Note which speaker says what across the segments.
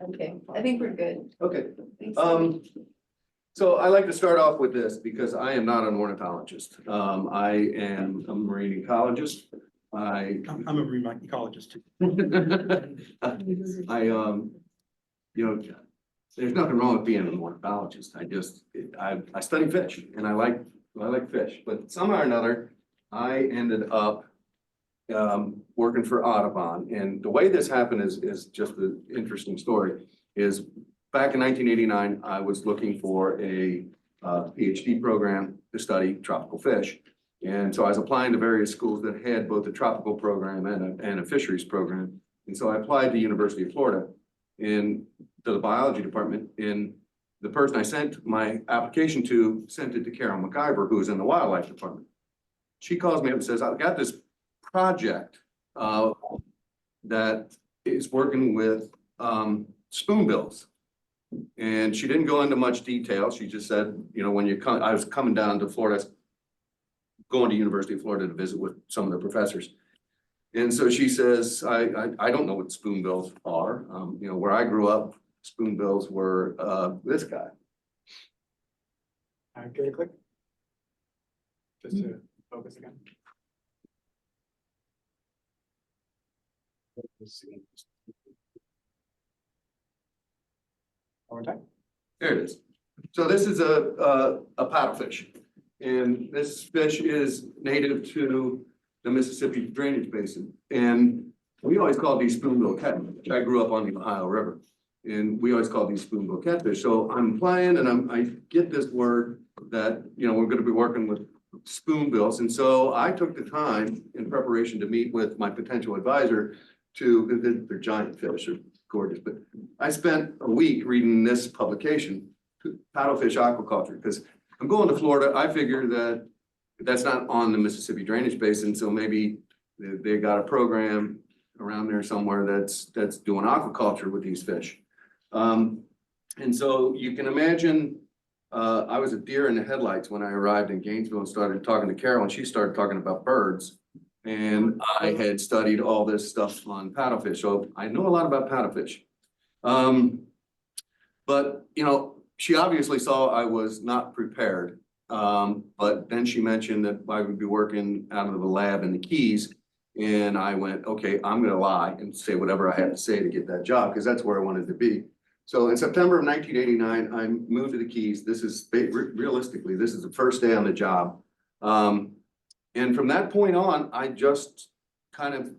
Speaker 1: Okay, I think we're good.
Speaker 2: Okay,
Speaker 1: Thanks.
Speaker 2: so I like to start off with this because I am not an ornithologist. I am a marine ecologist.
Speaker 3: I'm a marine ecologist too.
Speaker 2: You know, there's nothing wrong with being an ornithologist. I study fish and I like fish, but somehow or another, I ended up working for Audubon. And the way this happened is just an interesting story. Is back in 1989, I was looking for a Ph.D. program to study tropical fish. And so I was applying to various schools that had both a tropical program and a fisheries program. And so I applied to University of Florida to the biology department. And the person I sent my application to sent it to Carol McIver, who was in the wildlife department. She calls me up and says, I've got this project that is working with spoonbills. And she didn't go into much detail. She just said, you know, when you come, I was coming down to Florida, going to University of Florida to visit with some of the professors. And so she says, I don't know what spoonbills are. You know, where I grew up, spoonbills were this guy.
Speaker 3: Give it a click. Just to focus again. One more time.
Speaker 2: There it is. So this is a paddlefish. And this fish is native to the Mississippi drainage basin. And we always call these spoonbill catfish. I grew up on the Ohio River. And we always call these spoonbill catfish. So I'm applying and I get this word that, you know, we're going to be working with spoonbills. And so I took the time in preparation to meet with my potential advisor they're giant fish, they're gorgeous, but I spent a week reading this publication, Paddlefish Aquaculture, because I'm going to Florida. I figured that that's not on the Mississippi drainage basin, so maybe they got a program around there somewhere that's doing aquaculture with these fish. And so you can imagine, I was a deer in the headlights when I arrived in Gainesville and started talking to Carol, and she started talking about birds. And I had studied all this stuff on paddlefish, so I know a lot about paddlefish. But, you know, she obviously saw I was not prepared. But then she mentioned that I would be working out of the lab in the Keys. And I went, okay, I'm going to lie and say whatever I had to say to get that job, because that's where I wanted to be. So in September of 1989, I moved to the Keys. This is realistically, this is the first day on the job. And from that point on, I just kind of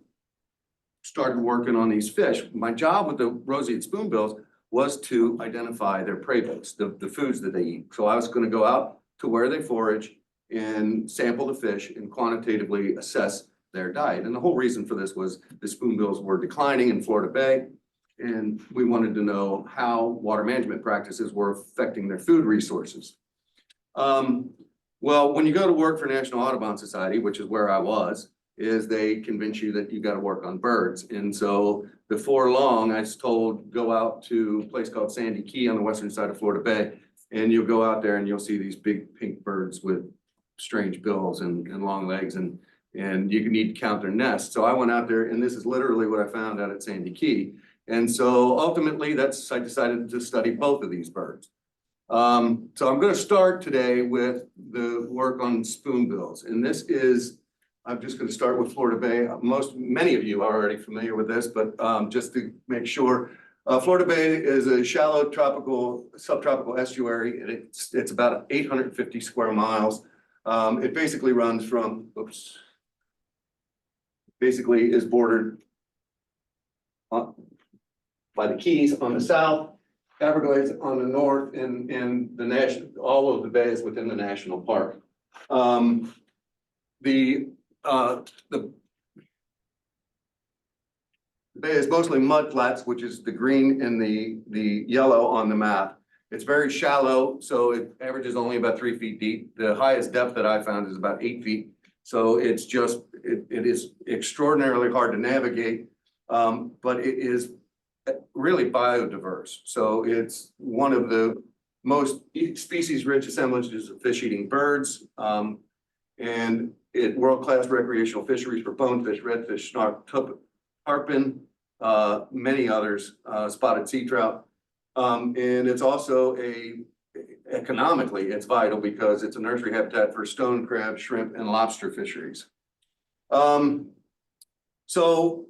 Speaker 2: started working on these fish. My job with the Roseate Spoonbills was to identify their prey base, the foods that they eat. So I was going to go out to where they forage and sample the fish and quantitatively assess their diet. And the whole reason for this was the spoonbills were declining in Florida Bay. And we wanted to know how water management practices were affecting their food resources. Well, when you go to work for National Audubon Society, which is where I was, is they convince you that you got to work on birds. And so before long, I was told, go out to a place called Sandy Key on the western side of Florida Bay. And you'll go out there and you'll see these big pink birds with strange bills and long legs. And you need to count their nests. So I went out there, and this is literally what I found out at Sandy Key. And so ultimately, I decided to study both of these birds. So I'm going to start today with the work on spoonbills, and this is, I'm just going to start with Florida Bay. Many of you are already familiar with this, but just to make sure, Florida Bay is a shallow subtropical estuary, and it's about 850 square miles. It basically runs from, basically is bordered by the Keys on the south, Everglades on the north, and the national, all of the bays within the national park. The bay is mostly mud flats, which is the green and the yellow on the map. It's very shallow, so it averages only about 3 feet deep. The highest depth that I found is about 8 feet. So it's just, it is extraordinarily hard to navigate, but it is really biodiverse. So it's one of the most species-rich assemblages of fish-eating birds, and world-class recreational fisheries for bonefish, redfish, snook, tarpon, many others, spotted sea trout. And it's also economically, it's vital because it's a nursery habitat for stone crab, shrimp, and lobster fisheries. So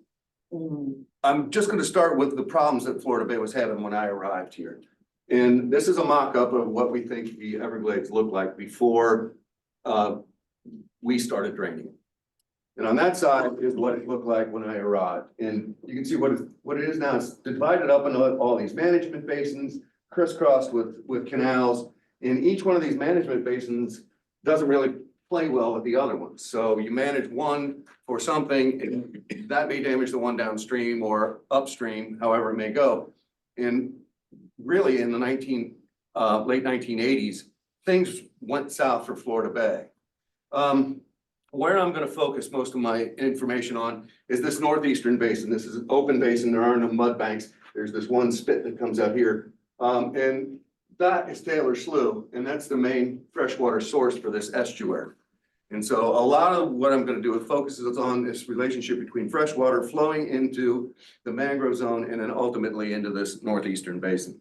Speaker 2: I'm just going to start with the problems that Florida Bay was having when I arrived here. And this is a mock-up of what we think the Everglades looked like before we started draining. And on that side is what it looked like when I arrived. And you can see what it is now. It's divided up into all these management basins, crisscrossed with canals. And each one of these management basins doesn't really play well with the other ones. So you manage one for something, and that may damage the one downstream or upstream, however it may go. And really in the late 1980s, things went south for Florida Bay. Where I'm going to focus most of my information on is this northeastern basin. This is an open basin. There are no mud banks. There's this one spit that comes out here. And that is Taylor Slough, and that's the main freshwater source for this estuary. And so a lot of what I'm going to do focuses on this relationship between freshwater flowing into the mangrove zone and then ultimately into this northeastern basin.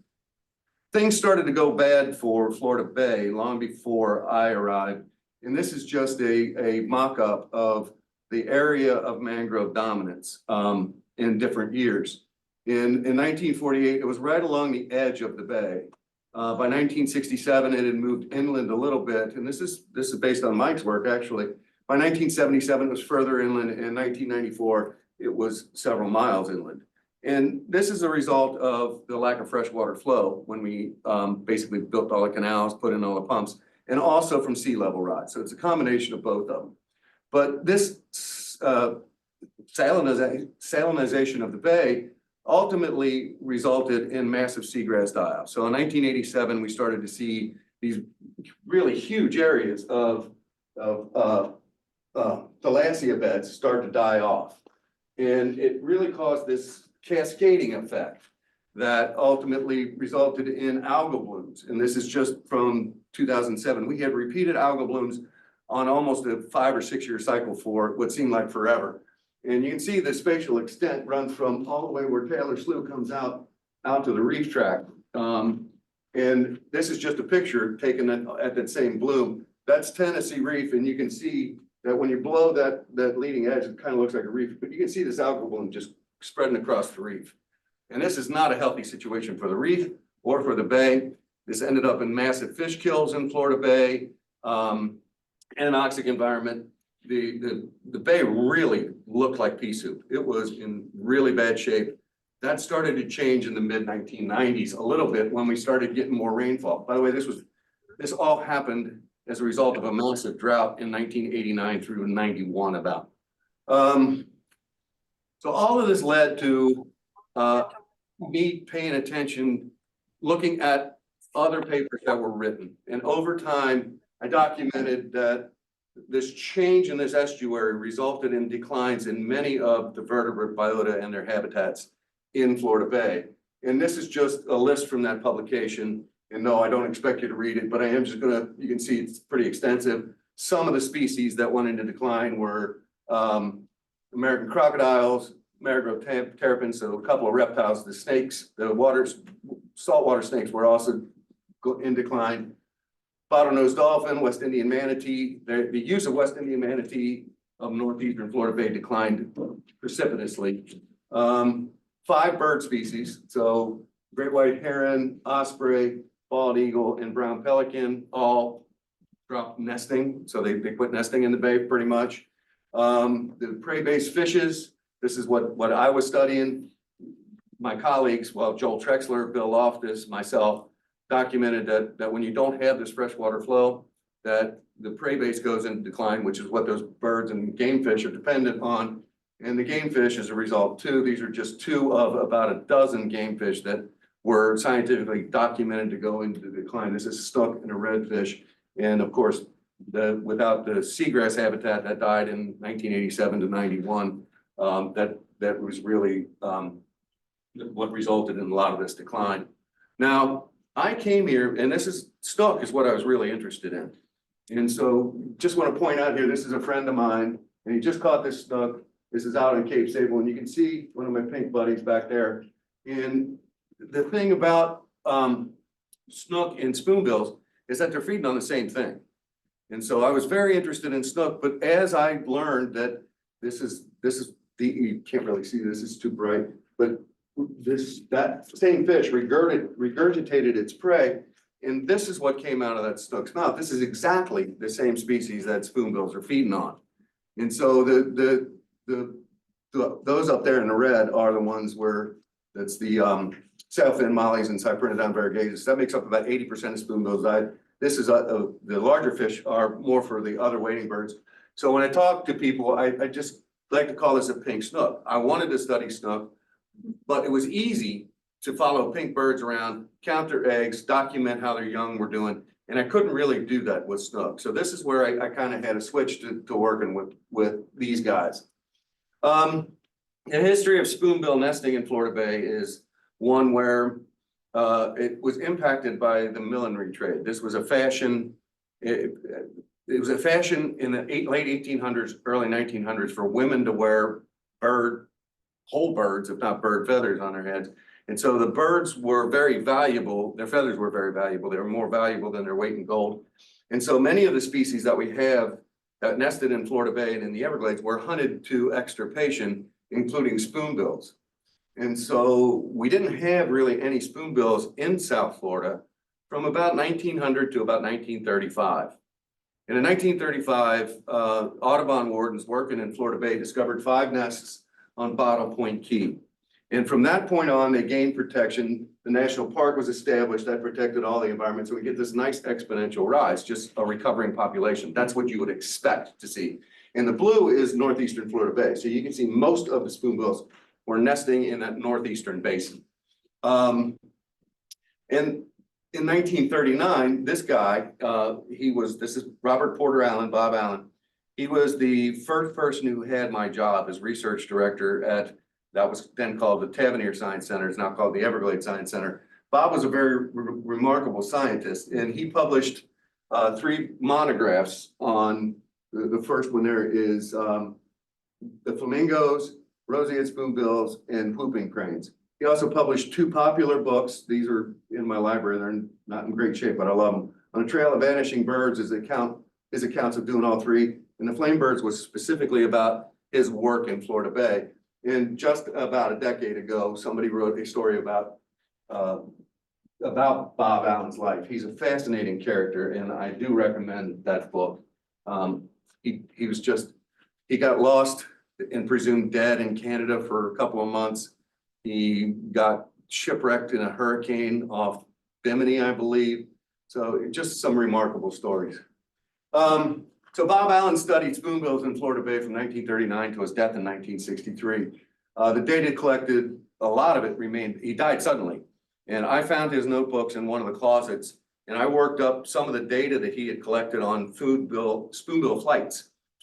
Speaker 2: Things started to go bad for Florida Bay long before I arrived. And this is just a mock-up of the area of mangrove dominance in different years. In 1948, it was right along the edge of the bay. By 1967, it had moved inland a little bit, and this is based on Mike's work, actually. By 1977, it was further inland, and in 1994, it was several miles inland. And this is a result of the lack of freshwater flow when we basically built all the canals, put in all the pumps, and also from sea level rise. So it's a combination of both of them. But this salinization of the bay ultimately resulted in massive seagrass die-off. So in 1987, we started to see these really huge areas of Thalassia beds start to die off. And it really caused this cascading effect that ultimately resulted in algal blooms. And this is just from 2007. We had repeated algal blooms on almost a 5 or 6 year cycle for what seemed like forever. And you can see the spatial extent runs from all the way where Taylor Slough comes out to the reef tract. And this is just a picture taken at that same bloom. That's Tennessee Reef, and you can see that when you blow that leading edge, it kind of looks like a reef, but you can see this algal bloom just spreading across the reef. And this is not a healthy situation for the reef or for the bay. This ended up in massive fish kills in Florida Bay, anoxic environment. The bay really looked like pea soup. It was in really bad shape. That started to change in the mid 1990s a little bit when we started getting more rainfall. By the way, this all happened as a result of a massive drought in 1989 through 91 about. So all of this led to me paying attention, looking at other papers that were written. And over time, I documented that this change in this estuary resulted in declines in many of the vertebrate biota and their habitats in Florida Bay. And this is just a list from that publication. And no, I don't expect you to read it, but I am just gonna, you can see it's pretty extensive. Some of the species that went into decline were American crocodiles, mangrove terrapins, so a couple of reptiles, the snakes, the saltwater snakes were also in decline. Bottlenose dolphin, West Indian manatee. The use of West Indian manatee of northeastern Florida Bay declined precipitously. 5 bird species, so great white heron, osprey, bald eagle, and brown pelican all dropped nesting. So they quit nesting in the bay pretty much. The prey-based fishes, this is what I was studying. My colleagues, well, Joel Trexler, Bill Loftus, myself, documented that when you don't have this freshwater flow, that the prey base goes into decline, which is what those birds and game fish are dependent on. And the game fish, as a result too, these are just 2 of about a dozen game fish that were scientifically documented to go into decline. This is snook and a redfish. And of course, without the seagrass habitat that died in 1987 to 91, that was really what resulted in a lot of this decline. Now, I came here, and snook is what I was really interested in. And so just want to point out here, this is a friend of mine, and he just caught this snook This is out on Cape Sable, and you can see one of my pink buddies back there. And the thing about snook and spoonbills is that they're feeding on the same thing. And so I was very interested in snook, but as I learned that this is you can't really see this, it's too bright, but that same fish regurgitated its prey, and this is what came out of that snook's mouth. This is exactly the same species that spoonbills are feeding on. And so those up there in the red are the ones where that's the sailfin mollies and Cyprinodon variegatus. That makes up about 80% of spoonbills diet. This is the larger fish are more for the other wading birds. So when I talk to people, I just like to call this a pink snook. I wanted to study snook, but it was easy to follow pink birds around, count their eggs, document how their young were doing. And I couldn't really do that with snook. So this is where I kind of had to switch to working with these guys. The history of spoonbill nesting in Florida Bay is one where it was impacted by the millinery trade. This was a fashion. It was a fashion in the late 1800s, early 1900s for women to wear whole birds, if not bird feathers on their heads. And so the birds were very valuable. Their feathers were very valuable. They were more valuable than their weight in gold. And so many of the species that we have that nested in Florida Bay and in the Everglades were hunted to extirpation, including spoonbills. And so we didn't have really any spoonbills in South Florida from about 1900 to about 1935. And in 1935, Audubon wardens working in Florida Bay discovered 5 nests on Bottle Point Key. And from that point on, they gained protection. The national park was established that protected all the environment. So we get this nice exponential rise, just a recovering population. That's what you would expect to see. And the blue is northeastern Florida Bay. So you can see most of the spoonbills were nesting in that northeastern basin. And in 1939, this guy, this is Robert Porter Allen, Bob Allen. He was the first person who had my job as research director at, that was then called the Tavernier Science Center, it's now called the Everglades Science Center. Bob was a very remarkable scientist, and he published 3 monographs on, the first one there is the flamingos, roseate spoonbills, and whooping cranes. He also published 2 popular books. These are in my library. They're not in great shape, but I love them. On a Trail of Vanishing Birds is his accounts of doing all 3. And the Flame Birds was specifically about his work in Florida Bay. And just about a decade ago, somebody wrote a story about Bob Allen's life. He's a fascinating character, and I do recommend that book. He got lost and presumed dead in Canada for a couple of months. He got shipwrecked in a hurricane off Bimini, I believe. So just some remarkable stories. So Bob Allen studied spoonbills in Florida Bay from 1939 to his death in 1963. The data collected, a lot of it remained, he died suddenly. And I found his notebooks in one of the closets, and I worked up some of the data that he had collected on spoonbill flight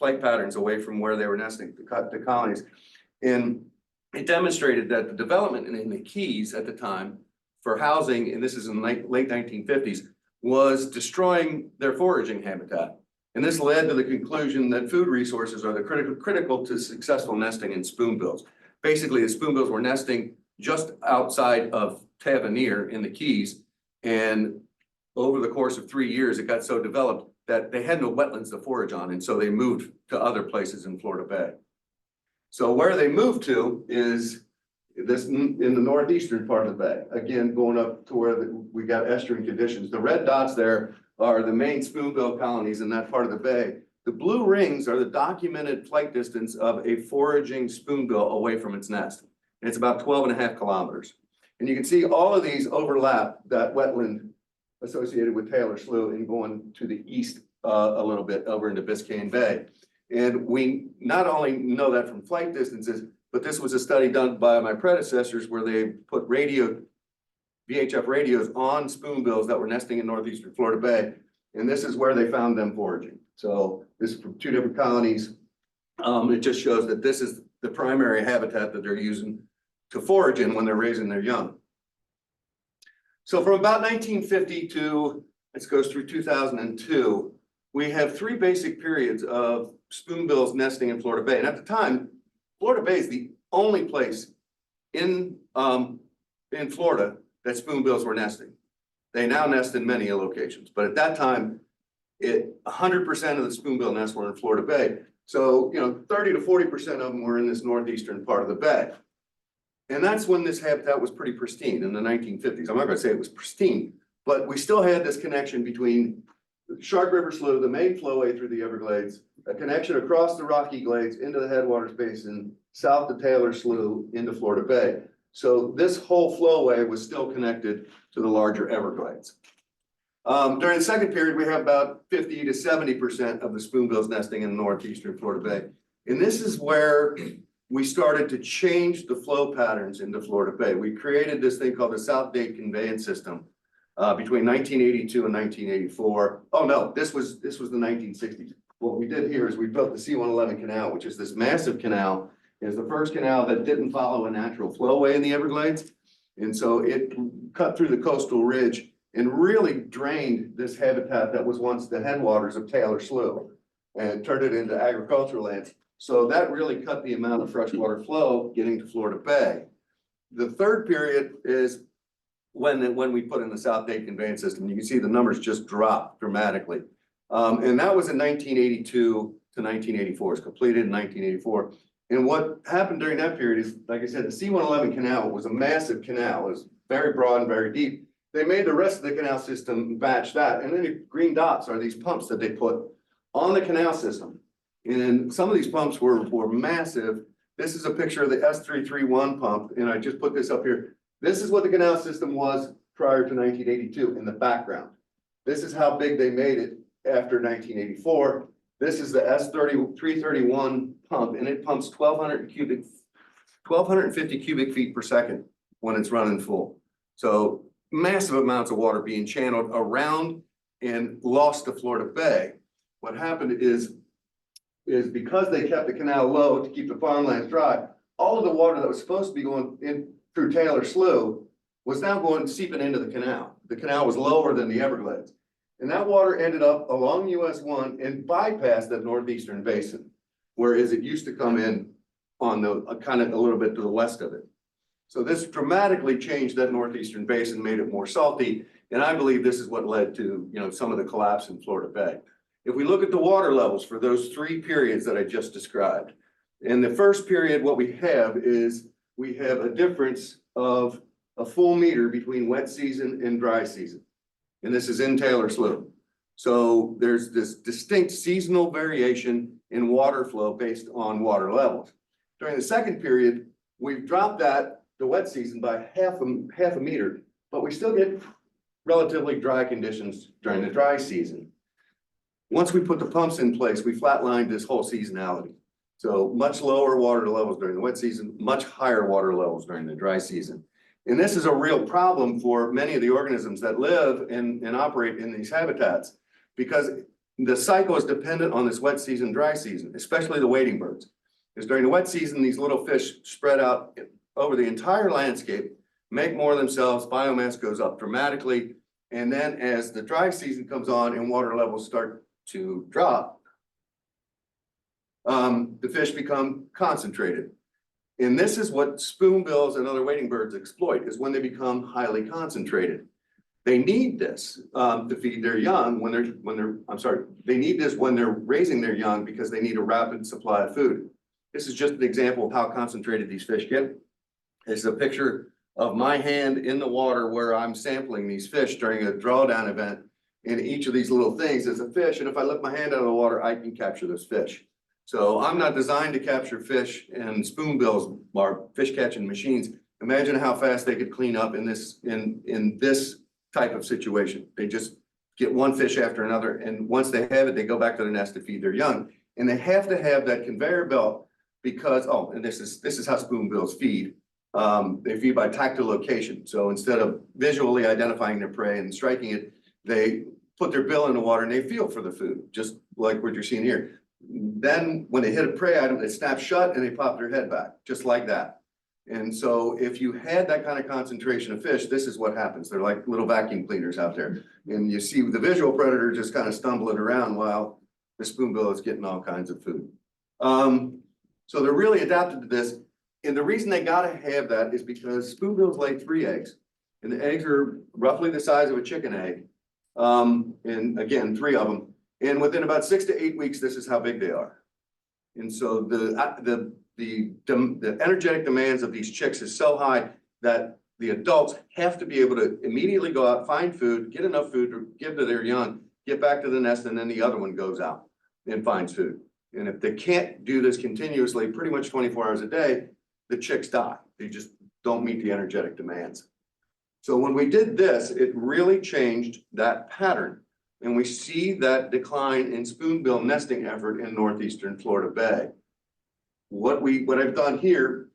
Speaker 2: patterns away from where they were nesting, the colonies. And it demonstrated that the development in the Keys at the time for housing, and this is in late 1950s, was destroying their foraging habitat. And this led to the conclusion that food resources are the critical to successful nesting in spoonbills. Basically, the spoonbills were nesting just outside of Tavernier in the Keys. And over the course of 3 years, it got so developed that they had no wetlands to forage on. And so they moved to other places in Florida Bay. So where they moved to is this in the northeastern part of the bay. Again, going up to where we got estuarine conditions. The red dots there are the main spoonbill colonies in that part of the bay. The blue rings are the documented flight distance of a foraging spoonbill away from its nest. And it's about 12.5 kilometers. And you can see all of these overlap that wetland associated with Taylor Slough and going to the east a little bit over into Biscayne Bay. And we not only know that from flight distances, but this was a study done by my predecessors where they put VHF radios on spoonbills that were nesting in northeastern Florida Bay. And this is where they found them foraging. So this is from 2 different colonies. It just shows that this is the primary habitat that they're using to forage in when they're raising their young. So from about 1950 to, this goes through 2002, we have 3 basic periods of spoonbills nesting in Florida Bay. And at the time, Florida Bay is the only place in Florida that spoonbills were nesting. They now nest in many locations, but at that time, 100% of the spoonbill nests were in Florida Bay. So, 30 to 40% of them were in this northeastern part of the bay. And that's when this habitat was pretty pristine in the 1950s. I'm not gonna say it was pristine, but we still had this connection between the Shark River Slough, the main flowway through the Everglades, a connection across the Rocky Glades into the Headwaters Basin, south to Taylor Slough into Florida Bay. So this whole flowway was still connected to the larger Everglades. During the second period, we have about 50 to 70% of the spoonbills nesting in northeastern Florida Bay. And this is where we started to change the flow patterns into Florida Bay. We created this thing called the South Date Conveyance System between 1982 and 1984. Oh no, this was the 1960s. What we did here is we built the C-111 canal, which is this massive canal. It's the first canal that didn't follow a natural flowway in the Everglades. And so it cut through the coastal ridge and really drained this habitat that was once the headwaters of Taylor Slough and turned it into agricultural lands. So that really cut the amount of freshwater flow getting to Florida Bay. The third period is when we put in the South Date Conveyance System. You can see the numbers just drop dramatically. And that was in 1982 to 1984. It was completed in 1984. And what happened during that period is, like I said, the C-111 canal was a massive canal. It was very broad and very deep. They made the rest of the canal system match that. And then the green dots are these pumps that they put on the canal system. And some of these pumps were massive. This is a picture of the S331 pump, and I just put this up here. This is what the canal system was prior to 1982 in the background. This is how big they made it after 1984. This is the S331 pump, and it pumps 1,250 cubic feet per second when it's running full. So massive amounts of water being channeled around and lost to Florida Bay. What happened is because they kept the canal low to keep the farmlands dry, all of the water that was supposed to be going in through Taylor Slough was now going seeping into the canal. The canal was lower than the Everglades. And that water ended up along US 1 and bypassed that northeastern basin, whereas it used to come in on the kind of a little bit to the west of it. So this dramatically changed that northeastern basin, made it more salty. And I believe this is what led to, some of the collapse in Florida Bay. If we look at the water levels for those three periods that I just described, in the first period, what we have is we have a difference of a full meter between wet season and dry season. And this is in Taylor Slough. So there's this distinct seasonal variation in water flow based on water levels. During the second period, we've dropped the wet season by half a meter, but we still get relatively dry conditions during the dry season. Once we put the pumps in place, we flatlined this whole seasonality. So much lower water levels during the wet season, much higher water levels during the dry season. And this is a real problem for many of the organisms that live and operate in these habitats, because the cycle is dependent on this wet season, dry season, especially the wading birds. Because during the wet season, these little fish spread out over the entire landscape, make more of themselves, biomass goes up dramatically. And then as the dry season comes on and water levels start to drop, the fish become concentrated. And this is what spoonbills and other wading birds exploit, is when they become highly concentrated. They need this to feed their young they need this when they're raising their young, because they need a rapid supply of food. This is just an example of how concentrated these fish get. It's a picture of my hand in the water where I'm sampling these fish during a drawdown event. And each of these little things is a fish. And if I lift my hand out of the water, I can capture those fish. So I'm not designed to capture fish, and spoonbills are fish catching machines. Imagine how fast they could clean up in this type of situation. They just get one fish after another. And once they have it, they go back to the nest to feed their young. And they have to have that conveyor belt because, and this is how spoonbills feed. They feed by tactile location. So instead of visually identifying their prey and striking it, they put their bill in the water and they feel for the food, just like what you're seeing here. Then when they hit a prey item, they snap shut and they pop their head back, just like that. And so if you had that kind of concentration of fish, this is what happens. They're like little vacuum cleaners out there. And you see the visual predator just kind of stumbling around while the spoonbill is getting all kinds of food. So they're really adapted to this. And the reason they gotta have that is because spoonbills lay 3 eggs. And the eggs are roughly the size of a chicken egg. And again, 3 of them. And within about 6 to 8 weeks, this is how big they are. And so the energetic demands of these chicks is so high that the adults have to be able to immediately go out, find food, get enough food to give to their young, get back to the nest, and then the other one goes out and finds food. And if they can't do this continuously, pretty much 24 hours a day, the chicks die. They just don't meet the energetic demands. So when we did this, it really changed that pattern. And we see that decline in spoonbill nesting effort in northeastern Florida Bay. What I've done here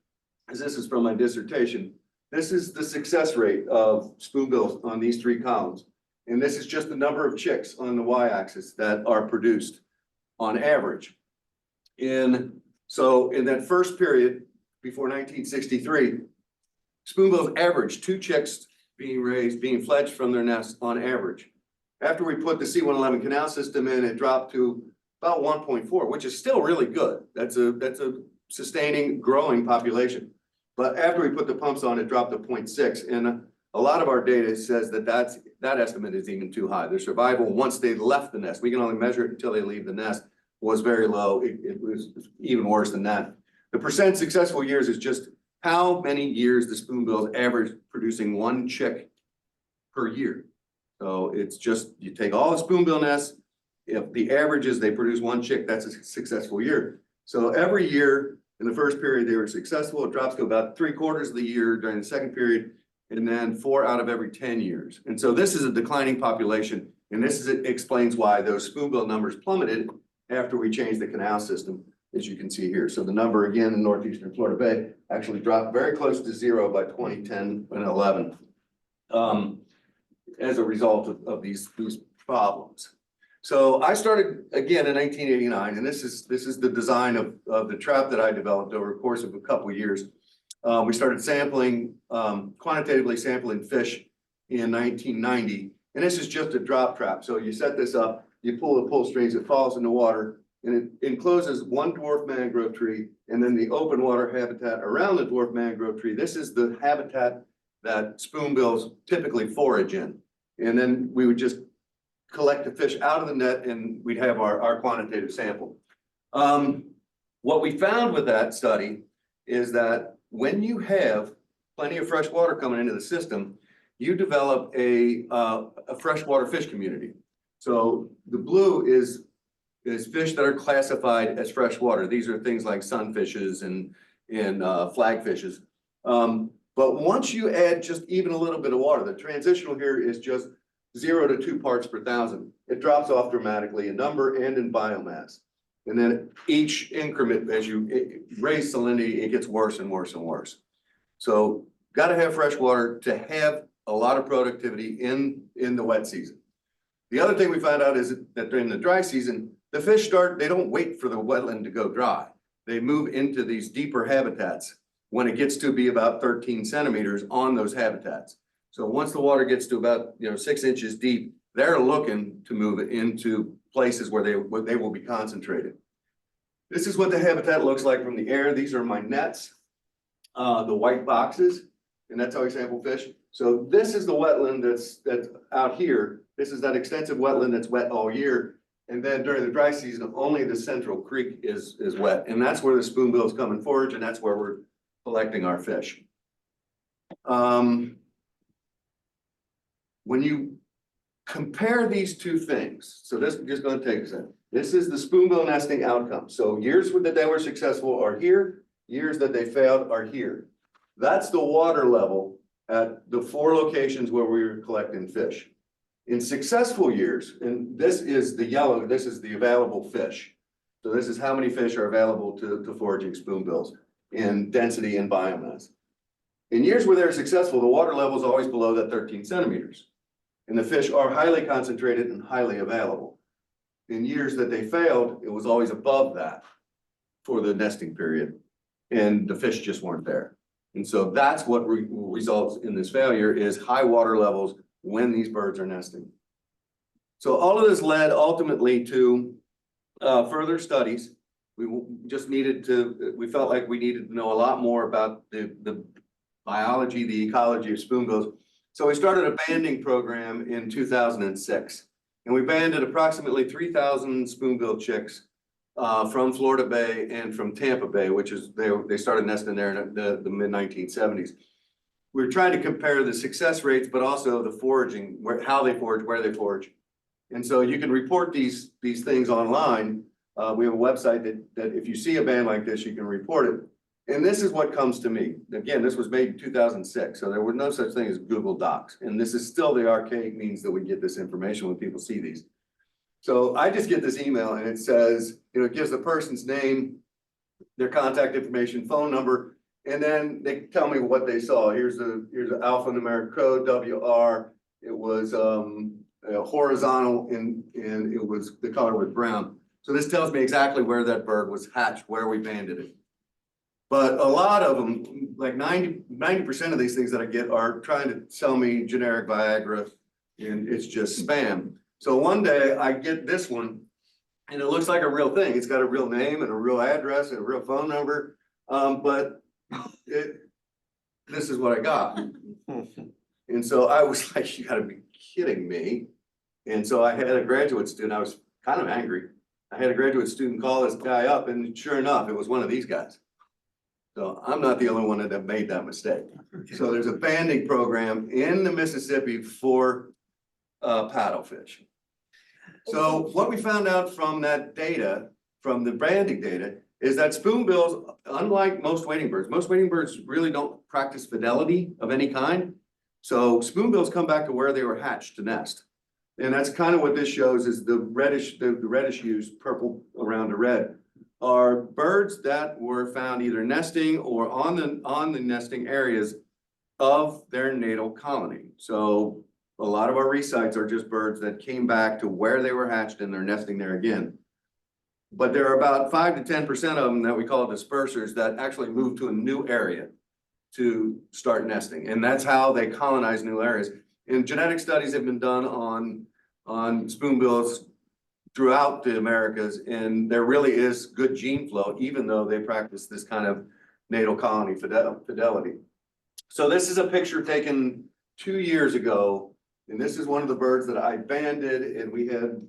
Speaker 2: is, this is from my dissertation. This is the success rate of spoonbills on these 3 columns. And this is just the number of chicks on the y-axis that are produced on average. And so in that first period before 1963, spoonbills averaged 2 chicks being raised, being fledged from their nests on average. After we put the C111 canal system in, it dropped to about 1.4, which is still really good. That's a sustaining, growing population. But after we put the pumps on, it dropped to 0.6. And a lot of our data says that that estimate is even too high. Their survival once they left the nest, we can only measure it until they leave the nest, was very low. It was even worse than that. The percent successful years is just how many years the spoonbills average producing 1 chick per year. So it's just, you take all the spoonbill nests, if the average is they produce 1 chick, that's a successful year. So every year in the first period, they were successful. It drops to about 3/4 of the year during the second period, and then 4 out of every 10 years. And so this is a declining population. And explains why those spoonbill numbers plummeted after we changed the canal system, as you can see here. So the number again in northeastern Florida Bay actually dropped very close to 0 by 2010 and 11. As a result of these problems. So I started again in 1989, and this is the design of the trap that I developed over the course of a couple of years. We started sampling, quantitatively sampling fish in 1990, and this is just a drop trap. So you set this up, you pull the pull strings, it falls in the water, and it encloses 1 dwarf mangrove tree, and then the open water habitat around the dwarf mangrove tree. This is the habitat that spoonbills typically forage in. And then we would just collect the fish out of the net and we'd have our quantitative sample. What we found with that study is that when you have plenty of fresh water coming into the system, you develop a freshwater fish community. So the blue is fish that are classified as freshwater. These are things like sunfishes and flagfishes. But once you add just even a little bit of water, the transitional here is just 0 to 2 parts per thousand. It drops off dramatically in number and in biomass. And then each increment, as you raise salinity, it gets worse and worse and worse. So got to have fresh water to have a lot of productivity in the wet season. The other thing we found out is that during the dry season, the fish they don't wait for the wetland to go dry. They move into these deeper habitats when it gets to be about 13 centimeters on those habitats. So once the water gets to about 6 inches deep, they're looking to move it into places where they will be concentrated. This is what the habitat looks like from the air. These are my nets, the white boxes, and that's how we sample fish. So this is the wetland that's out here. This is that extensive wetland that's wet all year. And then during the dry season, only the central creek is wet. And that's where the spoonbills come and forage, and that's where we're collecting our fish. When you compare these two things, so this is just going to take a second. This is the spoonbill nesting outcome. So years that they were successful are here, years that they failed are here. That's the water level at the 4 locations where we were collecting fish. In successful years, and this is the yellow, this is the available fish. So this is how many fish are available to foraging spoonbills in density and biomass. In years where they're successful, the water level is always below that 13 centimeters. And the fish are highly concentrated and highly available. In years that they failed, it was always above that for the nesting period. And the fish just weren't there. And so that's what results in this failure is high water levels when these birds are nesting. So all of this led ultimately to further studies just needed to, we felt like we needed to know a lot more about the biology, the ecology of spoonbills. So we started a banding program in 2006. And we banded approximately 3,000 spoonbill chicks from Florida Bay and from Tampa Bay, which is, they started nesting there in the mid 1970s. We were trying to compare the success rates, but also the foraging, how they forage, where they forage. And so you can report these things online. We have a website that if you see a band like this, you can report it. And this is what comes to me. Again, this was made in 2006, so there was no such thing as Google Docs. And this is still the archaic means that we get this information when people see these. So I just get this email and it says, it gives the person's name, their contact information, phone number, and then they tell me what they saw. Here's the alphanumeric code, WR. It was horizontal and it was, the color was brown. So this tells me exactly where that bird was hatched, where we banded it. But a lot of them, like 90% of these things that I get are trying to sell me generic Viagra, and it's just spam. So one day I get this one and it looks like a real thing. It's got a real name and a real address and a real phone number. But this is what I got. And so I was like, you gotta be kidding me. And so I had a graduate student, I was kind of angry. I had a graduate student call this guy up, and sure enough, it was one of these guys. So I'm not the only one that made that mistake. So there's a banding program in the Mississippi for paddlefish. So what we found out from that data, from the banding data, is that spoonbills, unlike most wading birds really don't practice fidelity of any kind. So spoonbills come back to where they were hatched to nest. And that's kind of what this shows, is the reddish hues, purple around the red, are birds that were found either nesting or on the nesting areas of their natal colony. So a lot of our resites are just birds that came back to where they were hatched and they're nesting there again. But there are about 5 to 10% of them that we call dispersers that actually move to a new area to start nesting. And that's how they colonize new areas. And genetic studies have been done on spoonbills throughout the Americas, and there really is good gene flow, even though they practice this kind of natal colony fidelity. So this is a picture taken 2 years ago, and this is one of the birds that I banded, and we had,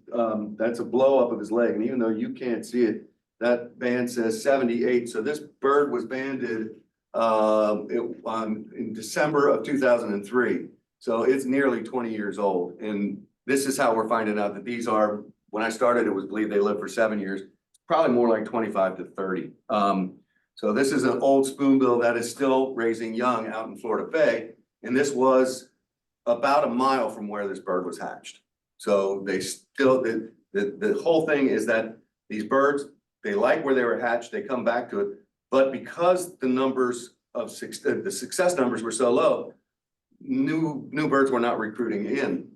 Speaker 2: that's a blow up of his leg, and even though you can't see it, that band says 78. So this bird was banded in December of 2003. So it's nearly 20 years old. And this is how we're finding out that these are, when I started, it was believed they lived for 7 years, probably more like 25 to 30. So this is an old spoonbill that is still raising young out in Florida Bay. And this was about a mile from where this bird was hatched. So they still, the whole thing is that these birds, they like where they were hatched, they come back to it. But because the numbers of the success numbers were so low, new birds were not recruiting in.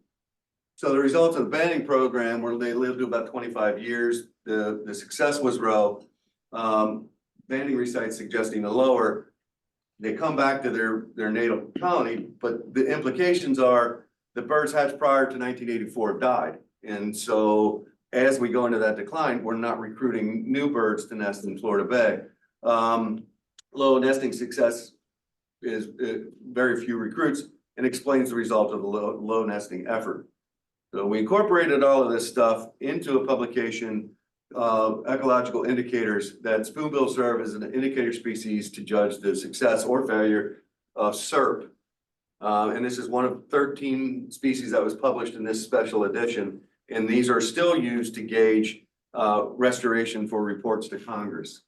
Speaker 2: So the results of the banding program, where they lived to about 25 years, the success was low. Banding resites suggesting a lower. They come back to their natal colony, but the implications are the birds hatched prior to 1984 died. And so as we go into that decline, we're not recruiting new birds to nest in Florida Bay. Low nesting success is very few recruits, and explains the result of the low nesting effort. So we incorporated all of this stuff into a publication, ecological indicators, that spoonbills serve as an indicator species to judge the success or failure of SERP. And this is one of 13 species that was published in this special edition. And these are still used to gauge restoration for reports to Congress.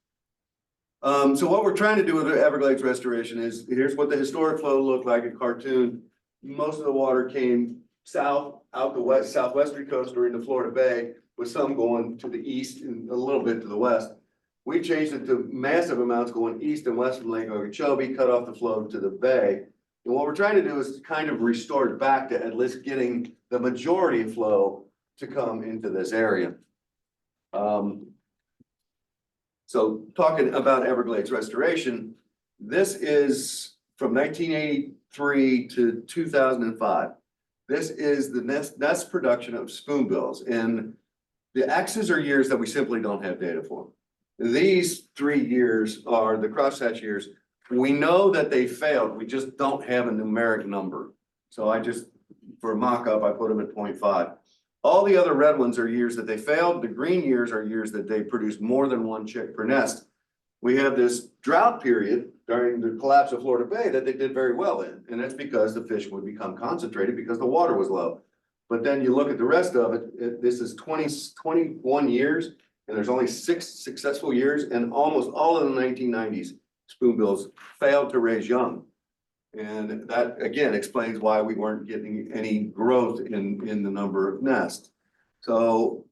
Speaker 2: So what we're trying to do with the Everglades restoration is, here's what the historic flow looked like in cartoon. Most of the water came south, out the southwestern coast or into Florida Bay, with some going to the east and a little bit to the west. We changed it to massive amounts going east and west from Lake Okeechobee, cut off the flow to the bay. And what we're trying to do is kind of restore it back to at least getting the majority of flow to come into this area. So talking about Everglades restoration, this is from 1983 to 2005. This is the nest production of spoonbills, and the X's are years that we simply don't have data for. These 3 years are the crosshatch years. We know that they failed. We just don't have a numeric number. So I just, for mock-up, I put them at 0.5. All the other red ones are years that they failed. The green years are years that they produced more than 1 chick per nest. We have this drought period during the collapse of Florida Bay that they did very well in. And that's because the fish would become concentrated because the water was low. But then you look at the rest of it, this is 21 years, and there's only 6 successful years, and almost all of the 1990s spoonbills failed to raise young. And that again explains why we weren't getting any growth in the number of nests. So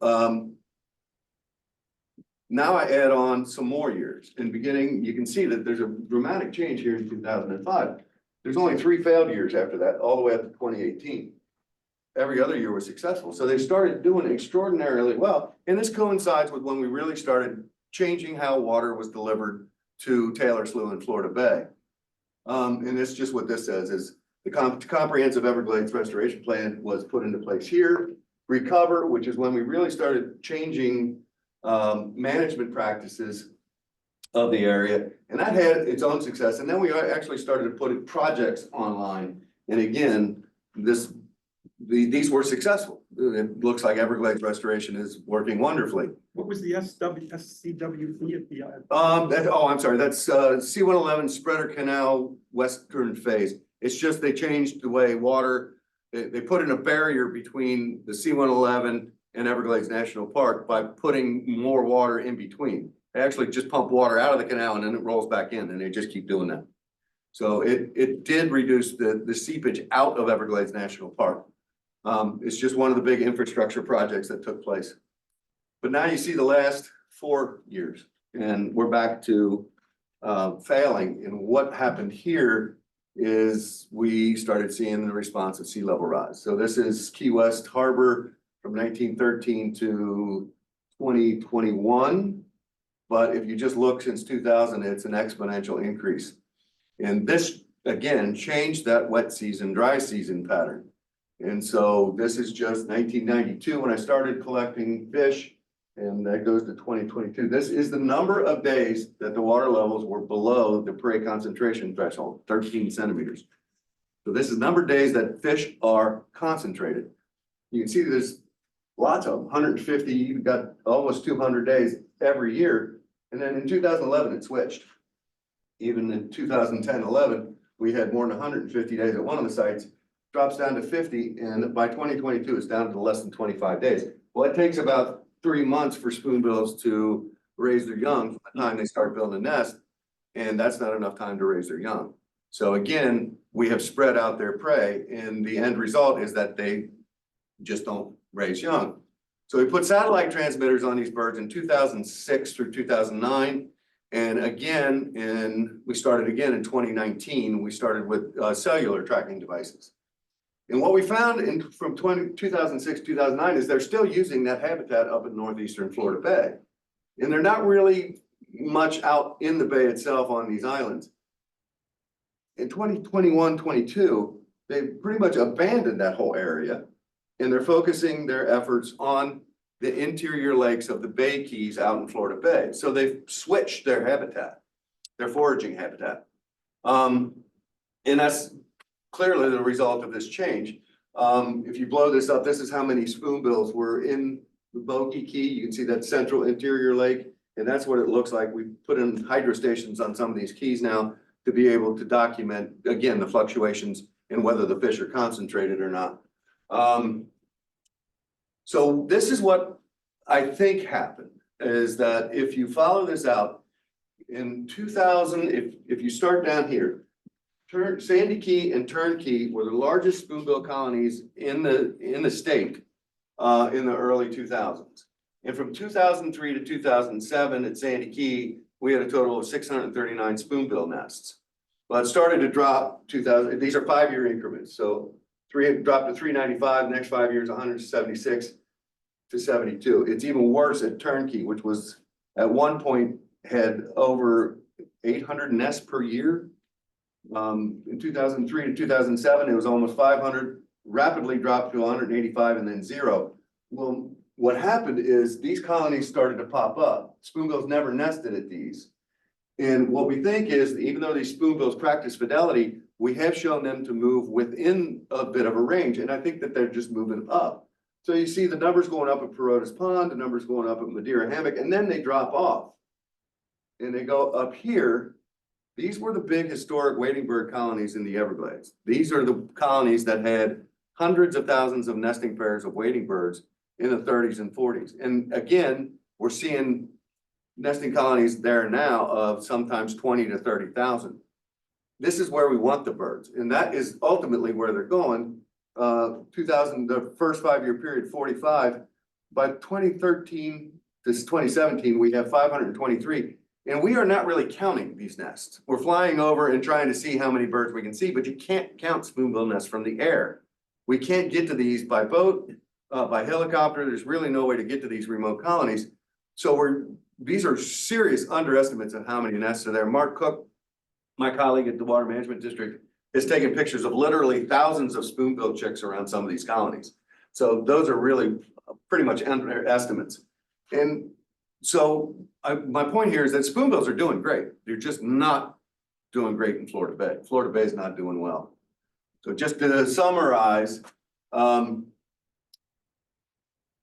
Speaker 2: now I add on some more years. In beginning, you can see that there's a dramatic change here in 2005. There's only 3 failed years after that, all the way up to 2018. Every other year was successful. So they started doing extraordinarily well. And this coincides with when we really started changing how water was delivered to Taylor Slough and Florida Bay. And it's just what this says is the comprehensive Everglades restoration plan was put into place here. Recover, which is when we really started changing management practices of the area. And that had its own success. And then we actually started to put projects online. And again, these were successful. It looks like Everglades restoration is working wonderfully.
Speaker 1: What was the SCWP at the?
Speaker 2: I'm sorry, that's C-111 Spreader Canal Western Phase. It's just they changed the way water, they put in a barrier between the C-111 and Everglades National Park by putting more water in between. They actually just pump water out of the canal and then it rolls back in, and they just keep doing that. So it did reduce the seepage out of Everglades National Park. It's just one of the big infrastructure projects that took place. But now you see the last 4 years and we're back to failing. And what happened here is we started seeing the response of sea level rise. So this is Key West Harbor from 1913 to 2021. But if you just look since 2000, it's an exponential increase. And this, again, changed that wet season, dry season pattern. And so this is just 1992 when I started collecting fish, and that goes to 2022. This is the number of days that the water levels were below the prey concentration threshold, 13 centimeters. So this is the number of days that fish are concentrated. You can see there's lots of them, 150, you've got almost 200 days every year. And then in 2011, it switched. Even in 2010-11, we had more than 150 days at one of the sites, drops down to 50, and by 2022, it's down to less than 25 days. Well, it takes about 3 months for spoonbills to raise their young from the time they start building a nest, and that's not enough time to raise their young. So again, we have spread out their prey, and the end result is that they just don't raise young. So we put satellite transmitters on these birds in 2006 through 2009. And again, we started again in 2019, we started with cellular tracking devices. And what we found from 2006, 2009 is they're still using that habitat up in northeastern Florida Bay. And they're not really much out in the bay itself on these islands. In 2021, 22, they pretty much abandoned that whole area. And they're focusing their efforts on the interior lakes of the Bay Keys out in Florida Bay. So they've switched their habitat, their foraging habitat. And that's clearly the result of this change. If you blow this up, this is how many spoonbills were in the Bogey Key. You can see that central interior lake, and that's what it looks like. We put in hydro stations on some of these keys now to be able to document, again, the fluctuations and whether the fish are concentrated or not. So this is what I think happened, is that if you follow this out, in 2000, if you start down here, Sandy Key and Turnkey were the largest spoonbill colonies in the state in the early 2000s. And from 2003 to 2007 at Sandy Key, we had a total of 639 spoonbill nests. Well, it started to drop 2000, these are 5-year increments. So dropped to 395, next 5 years, 176 to 72. It's even worse at Turnkey, which was at one point had over 800 nests per year. In 2003 to 2007, it was almost 500, rapidly dropped to 185 and then 0. Well, what happened is these colonies started to pop up. Spoonbills never nested at these. And what we think is, even though these spoonbills practice fidelity, we have shown them to move within a bit of a range, and I think that they're just moving up. So you see the numbers going up at Perota's Pond, the numbers going up at Madeira Hammock, and then they drop off. And they go up here. These were the big historic wading bird colonies in the Everglades. These are the colonies that had hundreds of thousands of nesting pairs of wading birds in the 30s and 40s. And again, we're seeing nesting colonies there now of sometimes 20 to 30,000. This is where we want the birds, and that is ultimately where they're going. 2000, the first 5-year period, 45. By 2013 to 2017, we have 523, and we are not really counting these nests. We're flying over and trying to see how many birds we can see, but you can't count spoonbill nests from the air. We can't get to these by boat, by helicopter. There's really no way to get to these remote colonies. So these are serious underestimates of how many nests are there. Mark Cook, my colleague at the Water Management District, is taking pictures of literally thousands of spoonbill chicks around some of these colonies. So those are really pretty much underestimates. And so my point here is that spoonbills are doing great. They're just not doing great in Florida Bay. Florida Bay is not doing well. So just to summarize,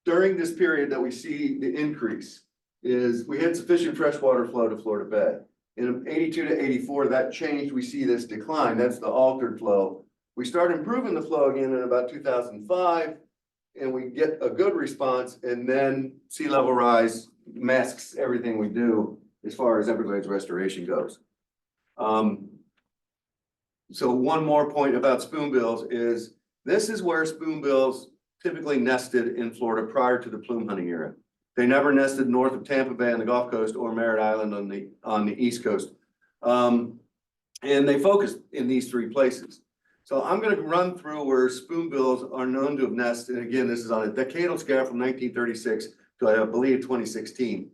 Speaker 2: during this period that we see the increase is we had sufficient freshwater flow to Florida Bay. In 82 to 84, that changed. We see this decline. That's the altered flow. We start improving the flow again in about 2005, and we get a good response. And then sea level rise masks everything we do as far as Everglades restoration goes. So one more point about spoonbills is this is where spoonbills typically nested in Florida prior to the plume hunting era. They never nested north of Tampa Bay on the Gulf Coast or Merritt Island on the East Coast. And they focused in these 3 places. So I'm going to run through where spoonbills are known to have nested. And again, this is on a decadal scale from 1936 to I believe 2016.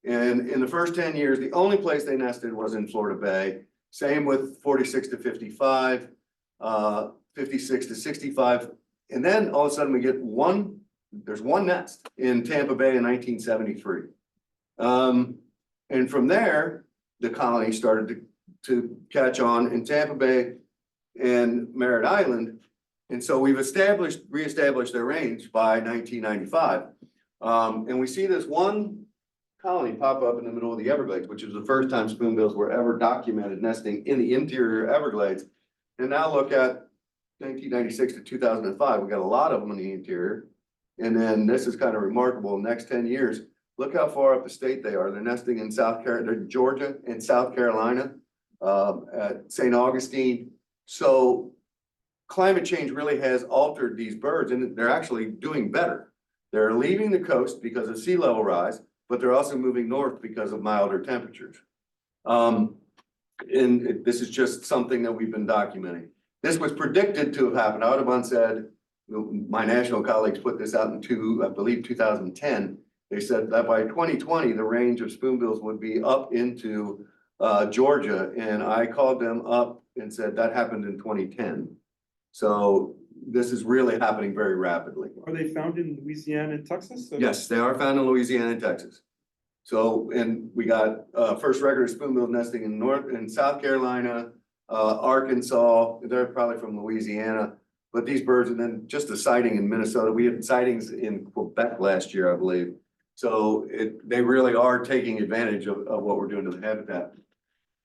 Speaker 2: And in the first 10 years, the only place they nested was in Florida Bay. Same with 46 to 55, 56 to 65. And then all of a sudden we get there's one nest in Tampa Bay in 1973. And from there, the colony started to catch on in Tampa Bay and Merritt Island. And so we've reestablished their range by 1995. And we see this one colony pop up in the middle of the Everglades, which is the first time spoonbills were ever documented nesting in the interior Everglades. And now look at 1996 to 2005, we got a lot of them in the interior. And then this is kind of remarkable, next 10 years, look how far up the state they are. They're nesting in Georgia and South Carolina, at St. Augustine. So climate change really has altered these birds, and they're actually doing better. They're leaving the coast because of sea level rise, but they're also moving north because of milder temperatures. And this is just something that we've been documenting. This was predicted to have happened. Audubon said, my national colleagues put this out in I believe 2010. They said that by 2020, the range of spoonbills would be up into Georgia. And I called them up and said that happened in 2010. So this is really happening very rapidly.
Speaker 1: Are they found in Louisiana and Texas? Or?
Speaker 2: Yes, they are found in Louisiana and Texas. So, and we got first record of spoonbill nesting in South Carolina, Arkansas. They're probably from Louisiana. But these birds, and then just a sighting in Minnesota. We had sightings in Quebec last year, I believe. So they really are taking advantage of what we're doing to the habitat.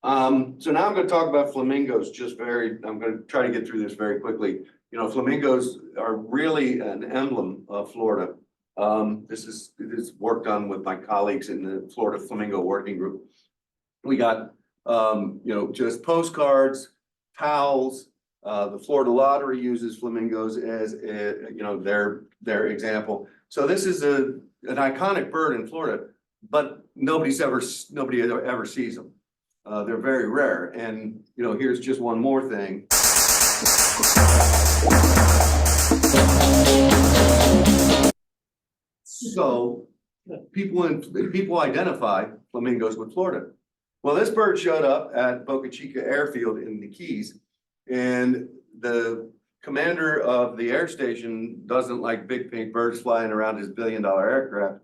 Speaker 2: So now I'm going to talk about flamingos. I'm going to try to get through this very quickly. You know, flamingos are really an emblem of Florida. This is worked on with my colleagues in the Florida Flamingo Working Group. We got, you know, just postcards, towels. The Florida Lottery uses flamingos as you know, their example. So this is an iconic bird in Florida, but nobody ever sees them. They're very rare. And you know, here's just one more thing. So people identify flamingos with Florida. Well, this bird showed up at Boca Chica Airfield in the Keys. And the commander of the air station doesn't like big pink birds flying around his billion-dollar aircraft.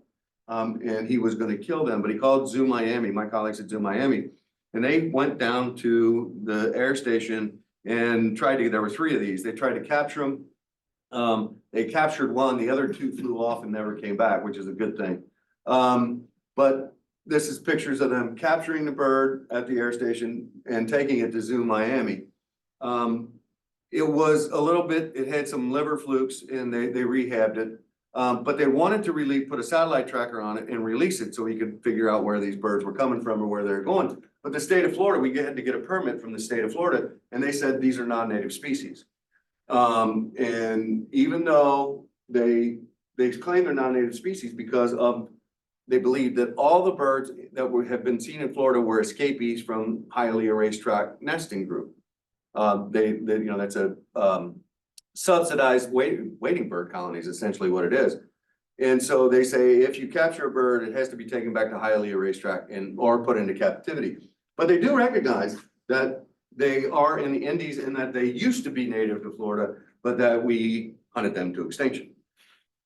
Speaker 2: And he was gonna kill them, but he called Zoo Miami, my colleagues at Zoo Miami, and they went down to the air station and there were 3 of these, they tried to capture them. They captured one, the other 2 flew off and never came back, which is a good thing. But this is pictures of them capturing the bird at the air station and taking it to Zoo Miami. It was a little bit, it had some liver flukes and they rehabbed it. But they wanted to put a satellite tracker on it and release it so we could figure out where these birds were coming from or where they're going. But the state of Florida, we had to get a permit from the state of Florida, and they said these are non-native species. And even though they claim they're non-native species because they believe that all the birds that have been seen in Florida were escapees from Hialeah racetrack nesting group. That's a subsidized waiting bird colony is essentially what it is. And so they say if you capture a bird, it has to be taken back to Hialeah racetrack or put into captivity. But they do recognize that they are in the Indies and that they used to be native to Florida, but that we hunted them to extinction.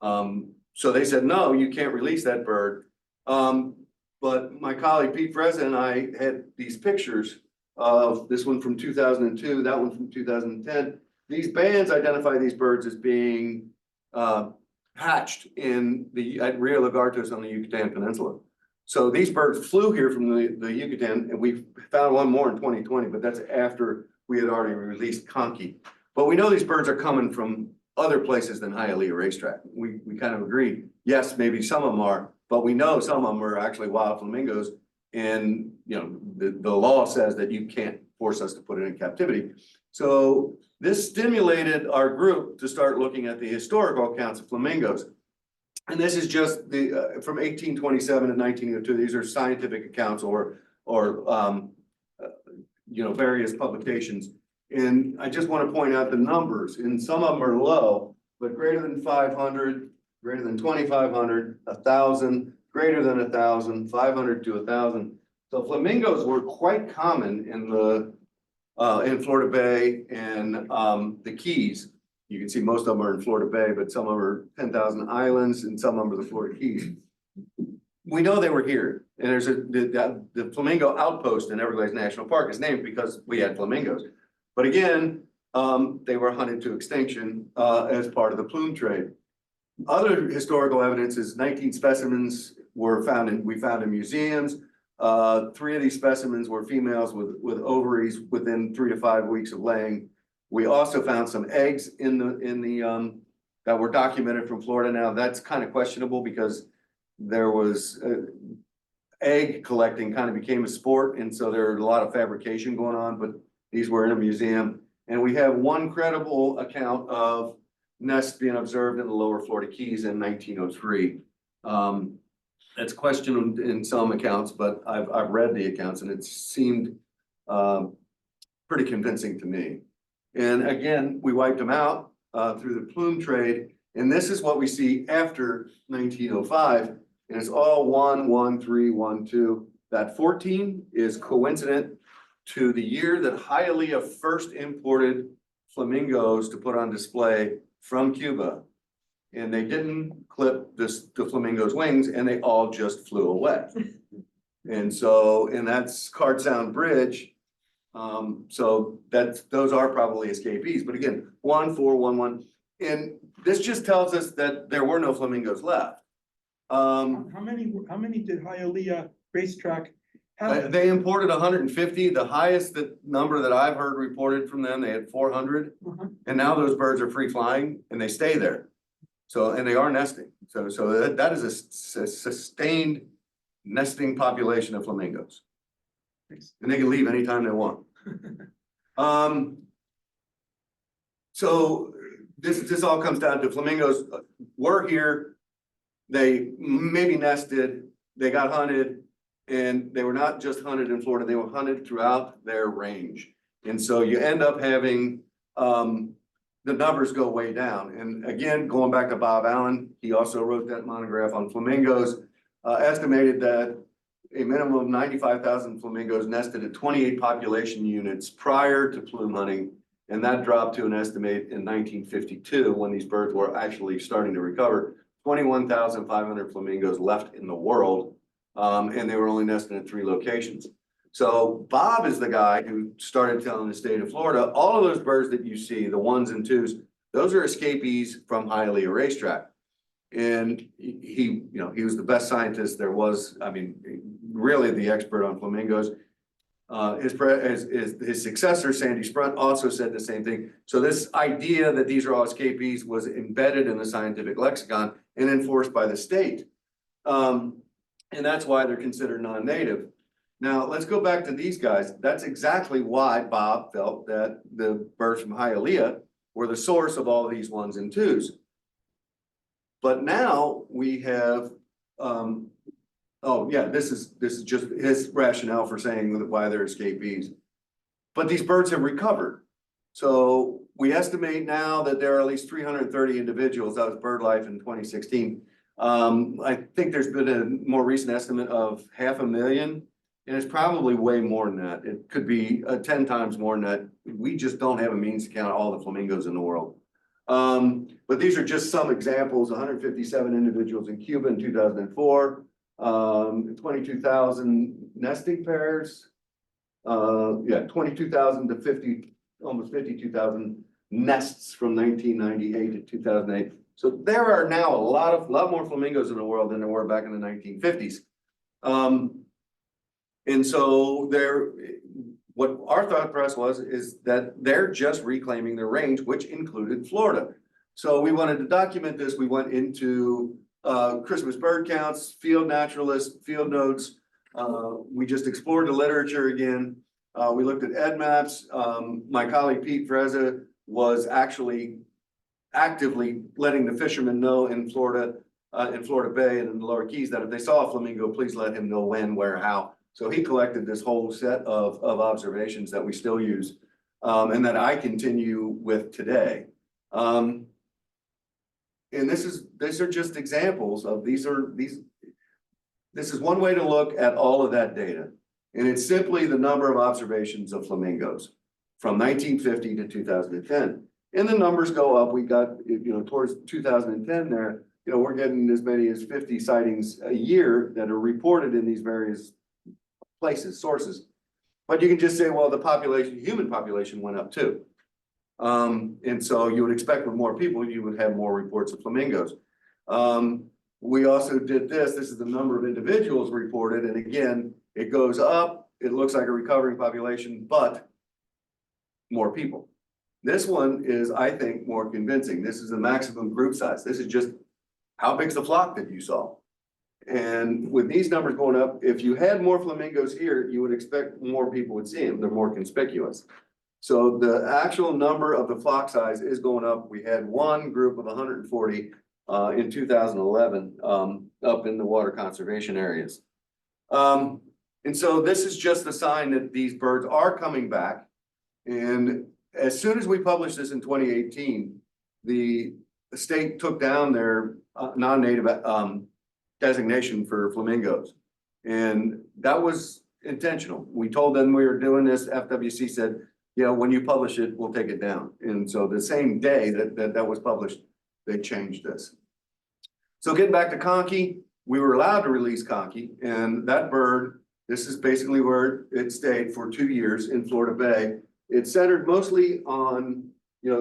Speaker 2: So they said, no, you can't release that bird. But my colleague Pete Freza and I had these pictures of this one from 2002, that one from 2010. These bands identify these birds as being hatched at Rio Lagartos on the Yucatan Peninsula. So these birds flew here from the Yucatan, and we found one more in 2020, but that's after we had already released conky. But we know these birds are coming from other places than Hialeah racetrack. We kind of agree, yes, maybe some of them are, but we know some of them are actually wild flamingos. And the law says that you can't force us to put it in captivity. So this stimulated our group to start looking at the historical accounts of flamingos. And this is just from 1827 to 1902. These are scientific accounts or various publications. And I just want to point out the numbers, and some of them are low, but greater than 500, greater than 2,500, 1,000, greater than 1,000, 500 to 1,000. So flamingos were quite common in Florida Bay and the Keys. You can see most of them are in Florida Bay, but some of them are 10,000 islands and some of them are the Florida Keys. We know they were here, and there's the flamingo outpost in Everglades National Park is named because we had flamingos. But again, they were hunted to extinction as part of the plume trade. Other historical evidence is 19 specimens we found in museums. 3 of these specimens were females with ovaries within 3 to 5 weeks of laying. We also found some eggs in the that were documented from Florida. Now that's kind of questionable because there was egg collecting kind of became a sport, and so there are a lot of fabrication going on. But these were in a museum, and we have one credible account of nests being observed in the lower Florida Keys in 1903. That's questioned in some accounts, but I've read the accounts and it seemed pretty convincing to me. And again, we wiped them out through the plume trade, and this is what we see after 1905, and it's all 1, 1, 3, 1, 2. That 14 is coincident to the year that Hialeah first imported flamingos to put on display from Cuba. And they didn't clip the flamingo's wings, and they all just flew away. And that's Card Sound Bridge. So those are probably escapees. But again, 1, 4, 1, 1. And this just tells us that there were no flamingos left.
Speaker 1: How many did Hialeah racetrack have?
Speaker 2: They imported 150. The highest number that I've heard reported from them, they had 400. And now those birds are free flying and they stay there. So, and they are nesting. So that is a sustained nesting population of flamingos. And they can leave anytime they want. So this all comes down to flamingos were here. They maybe nested, they got hunted, and they were not just hunted in Florida, they were hunted throughout their range. And so you end up having the numbers go way down. And again, going back to Bob Allen, he also wrote that monograph on flamingos, estimated that a minimum of 95,000 flamingos nested at 28 population units prior to plume hunting, And that dropped to an estimate in 1952, when these birds were actually starting to recover, 21,500 flamingos left in the world. And they were only nesting in 3 locations. So Bob is the guy who started telling the state of Florida, all of those birds that you see, the 1s and 2s, those are escapees from Hialeah Racetrack. And he was the best scientist there was. I mean, really the expert on flamingos. His successor, Sandy Sprunt, also said the same thing. So this idea that these are all escapees was embedded in the scientific lexicon and enforced by the state. And that's why they're considered non-native. Now, let's go back to these guys. That's exactly why Bob felt that the birds from Hialeah were the source of all these 1s and 2s. But now we have, oh yeah, this is just his rationale for saying why they're escapees. But these birds have recovered. So we estimate now that there are at least 330 individuals. That was BirdLife in 2016. I think there's been a more recent estimate of 500,000. And it's probably way more than that. It could be 10 times more than that. We just don't have a means to count all the flamingos in the world. But these are just some examples. 157 individuals in Cuba in 2004, 22,000 nesting pairs. 22,000 to 50, almost 52,000 nests from 1998 to 2008. So there are now a lot more flamingos in the world than there were back in the 1950s. And so what our thought process is that they're just reclaiming their range, which included Florida. So we wanted to document this. We went into Christmas bird counts, field naturalists, field notes. We just explored the literature again. We looked at EdMaps. My colleague Pete Frezza was actually actively letting the fishermen know in Florida Bay and in the Lower Keys that if they saw a flamingo, please let him know when, where, how. So he collected this whole set of observations that we still use, and that I continue with today. And these are just examples of this is one way to look at all of that data. And it's simply the number of observations of flamingos from 1950 to 2010. And the numbers go up. We got, towards 2010 there, we're getting as many as 50 sightings a year that are reported in these various places, sources. But you can just say, well, the human population went up too. And so you would expect with more people, you would have more reports of flamingos. We also did this is the number of individuals reported. And again, it goes up. It looks like a recovering population, but more people. This one is, I think, more convincing. This is the maximum group size. This is just how big's the flock that you saw. And with these numbers going up, if you had more flamingos here, you would expect more people would see them. They're more conspicuous. So the actual number of the flock size is going up. We had one group of 140 in 2011 up in the water conservation areas. And so this is just a sign that these birds are coming back. And as soon as we published this in 2018, the state took down their non-native designation for flamingos. And that was intentional. We told them we were doing this. FWC said, when you publish it, we'll take it down. And so the same day that was published, they changed this. So getting back to conky, we were allowed to release conky, and that bird, this is basically where it stayed for 2 years in Florida Bay. It centered mostly on,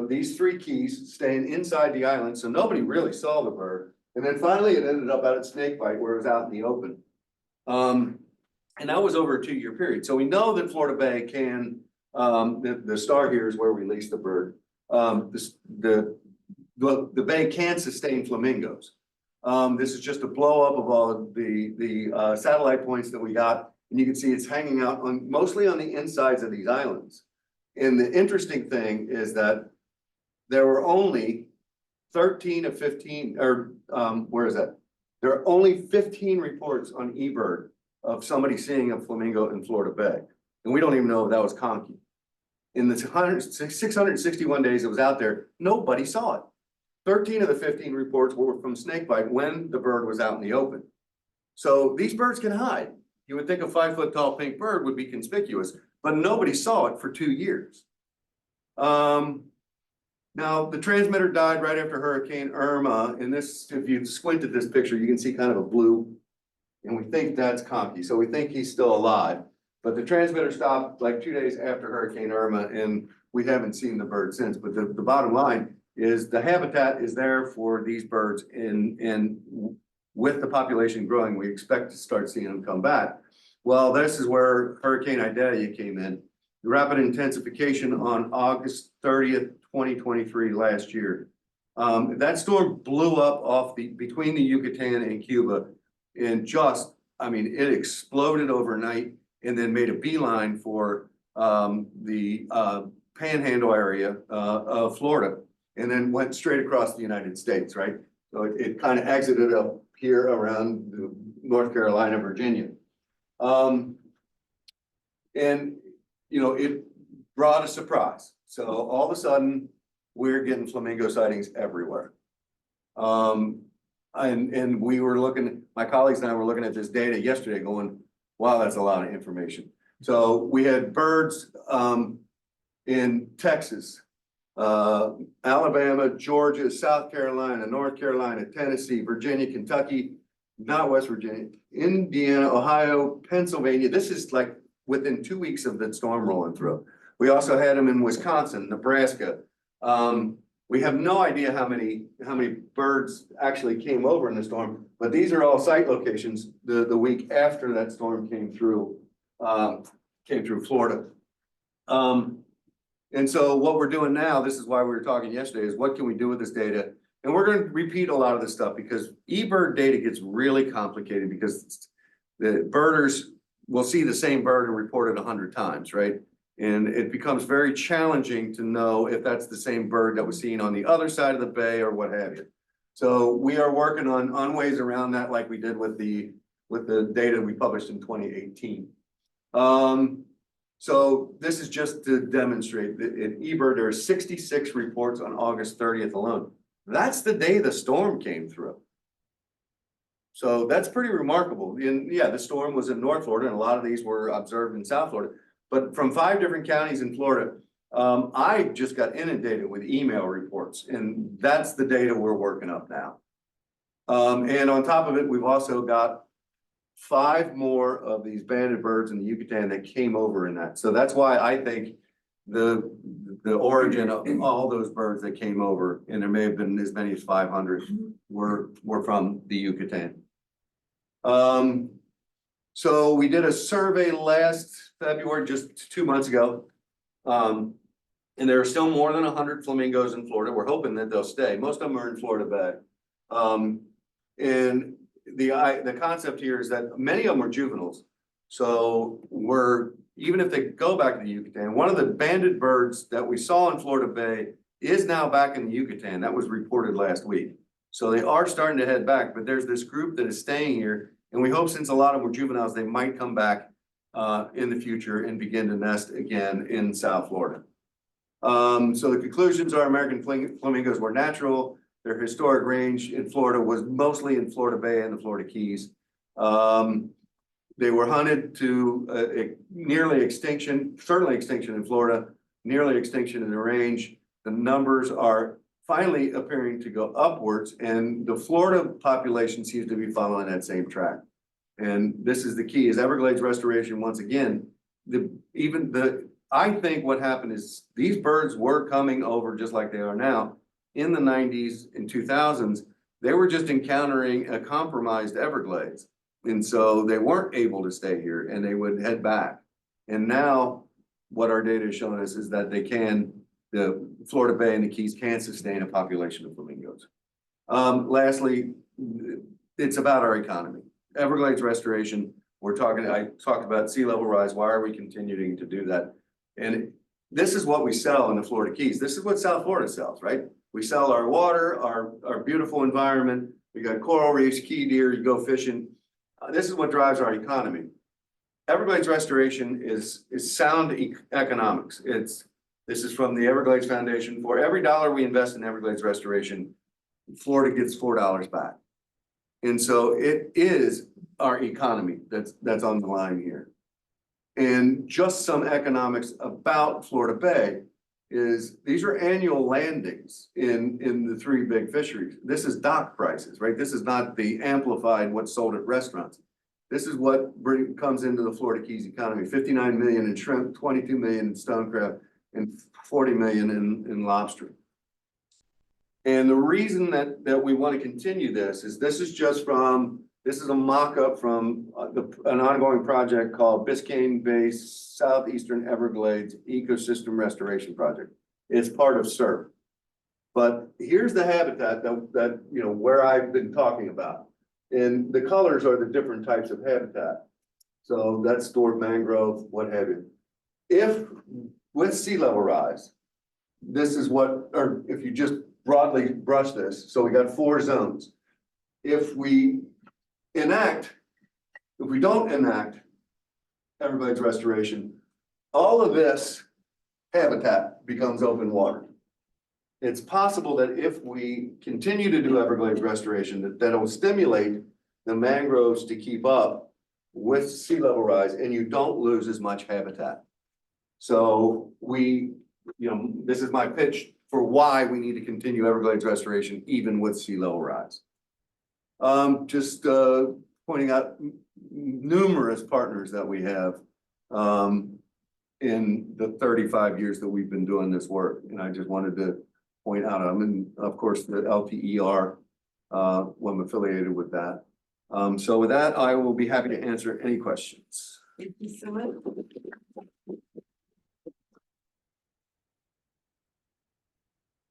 Speaker 2: these 3 keys staying inside the island. So nobody really saw the bird. And then finally it ended up out at Snakebite where it was out in the open. And that was over a 2-year period. So we know that Florida Bay can, the star here is where we released the bird. The bay can sustain flamingos. This is just a blow up of all of the satellite points that we got. And you can see it's hanging out mostly on the insides of these islands. And the interesting thing is that there were only 13 of 15, or where is that? There are only 15 reports on eBird of somebody seeing a flamingo in Florida Bay. And we don't even know if that was conky. In the 661 days it was out there, nobody saw it. 13 of the 15 reports were from snakebite when the bird was out in the open. So these birds can hide. You would think a 5-foot tall pink bird would be conspicuous, but nobody saw it for 2 years. Now, the transmitter died right after Hurricane Irma, and this, if you squint at this picture, you can see kind of a blue. And we think that's Conkey, so we think he's still alive. But the transmitter stopped like 2 days after Hurricane Irma, and we haven't seen the bird since. But the bottom line is the habitat is there for these birds, and with the population growing, we expect to start seeing them come back. Well, this is where Hurricane Idalia came in. The rapid intensification on August 30th, 2023, last year. That storm blew up off between the Yucatan and Cuba, and just, I mean, it exploded overnight and then made a beeline for the panhandle area of Florida, and then went straight across the United States, right? So it kind of exited up here around North Carolina, Virginia. And, you know, it brought a surprise. So all of a sudden, we're getting flamingo sightings everywhere. And we were looking, my colleagues and I were looking at this data yesterday going, wow, that's a lot of information. So we had birds in Texas, Alabama, Georgia, South Carolina, North Carolina, Tennessee, Virginia, Kentucky, not West Virginia, Indiana, Ohio, Pennsylvania. This is like within 2 weeks of the storm rolling through. We also had them in Wisconsin, Nebraska. We have no idea how many birds actually came over in the storm, but these are all site locations the week after that storm came through Florida. And so what we're doing now, this is why we were talking yesterday, is what can we do with this data? And we're going to repeat a lot of this stuff because eBird data gets really complicated because the birders will see the same bird and report it 100 times, right? And it becomes very challenging to know if that's the same bird that was seen on the other side of the bay or what have you. So we are working on ways around that, like we did with the data we published in 2018. So this is just to demonstrate that in eBird, there are 66 reports on August 30th alone. That's the day the storm came through. So that's pretty remarkable. And yeah, the storm was in North Florida, and a lot of these were observed in South Florida. But from 5 different counties in Florida, I just got inundated with email reports, and that's the data we're working up now. And on top of it, we've also got 5 more of these banded birds in the Yucatan that came over in that. So that's why I think the origin of all those birds that came over, and there may have been as many as 500, were from the Yucatan. So we did a survey last February, just 2 months ago. And there are still more than 100 flamingos in Florida. We're hoping that they'll stay. Most of them are in Florida Bay. And the concept here is that many of them are juveniles. So even if they go back to the Yucatan, one of the banded birds that we saw in Florida Bay is now back in the Yucatan. That was reported last week. So they are starting to head back, but there's this group that is staying here. And we hope, since a lot of them were juveniles, they might come back in the future and begin to nest again in South Florida. So the conclusions are American flamingos were natural. Their historic range in Florida was mostly in Florida Bay and the Florida Keys. They were hunted to nearly extinction, certainly extinction in Florida, nearly extinction in the range. The numbers are finally appearing to go upwards, and the Florida population seems to be following that same track. And this is the key: is Everglades restoration. Once again, I think what happened is these birds were coming over just like they are now. In the 90s and 2000s, they were just encountering a compromised Everglades. And so they weren't able to stay here, and they would head back. And now what our data is showing us is that the Florida Bay and the Keys can sustain a population of flamingos. Lastly, it's about our economy. Everglades restoration, I talked about sea level rise. Why are we continuing to do that? And this is what we sell in the Florida Keys. This is what South Florida sells, right? We sell our water, our beautiful environment. We got coral reefs, key deer, you go fishing. This is what drives our economy. Everglades restoration is sound economics. This is from the Everglades Foundation. For every dollar we invest in Everglades restoration, Florida gets $4 back. And so it is our economy that's on the line here. And just some economics about Florida Bay. is these are annual landings in the three big fisheries. This is dock prices, right? This is not the amplified what's sold at restaurants. This is what comes into the Florida Keys economy, 59 million in shrimp, 22 million in stone crab, and 40 million in lobster. And the reason that we want to continue this is this is a mock-up from an ongoing project called Biscayne-based Southeastern Everglades Ecosystem Restoration Project. It's part of SERP. But here's the habitat that you know where I've been talking about. And the colors are the different types of habitat. So that's stored mangrove, what have you. If with sea level rise, this is what, or if you just broadly brush this, so we got 4 zones. If we don't enact Everglades restoration, all of this habitat becomes open water. It's possible that if we continue to do Everglades restoration, that will stimulate the mangroves to keep up with sea level rise, and you don't lose as much habitat. So this is my pitch for why we need to continue Everglades restoration even with sea level rise. Just pointing out numerous partners that we have in the 35 years that we've been doing this work, and I just wanted to point out them, and of course the LTER, I'm affiliated with that. So with that, I will be happy to answer any questions.
Speaker 4: Thank you so much.